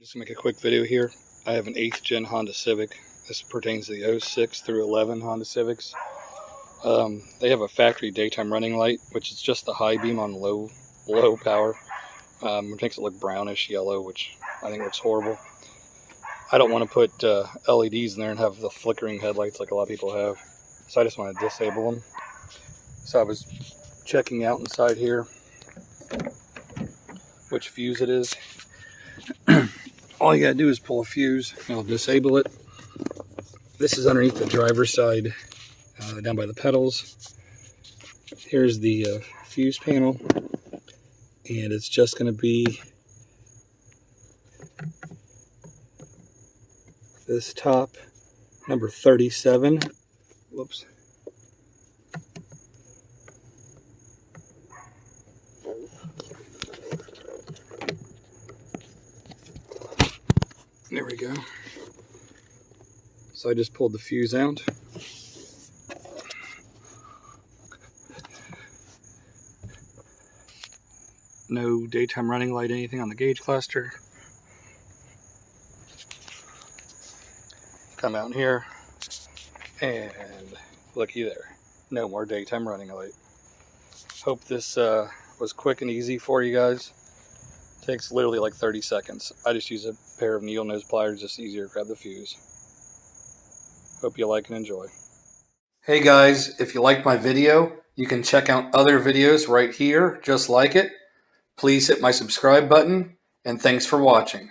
Just to make a quick video here, I have an 8th gen Honda Civic. This pertains to the 06 through 11 Honda Civics. They have a factory daytime running light, which is just the high beam on low power. It makes it look brownish yellow, which I think looks horrible. I don't want to put LEDs in there and have the flickering headlights like a lot of people have, so I just want to disable them. So I was checking out inside here which fuse it is. All you gotta do is pull a fuse, it'll disable it. This is underneath the driver's side, down by the pedals. Here's the fuse panel, and it's just gonna be this top, number 37. Whoops. There we go. So I just pulled the fuse out. No daytime running light, anything on the gauge cluster. Come out here, and looky there. No more daytime running light. Hope this was quick and easy for you guys. Takes literally like 30 seconds. I just use a pair of needle nose pliers, just easier to grab the fuse. Hope you like and enjoy. Hey guys, if you liked my video, you can check out other videos right here just like it. Please hit my subscribe button, and thanks for watching.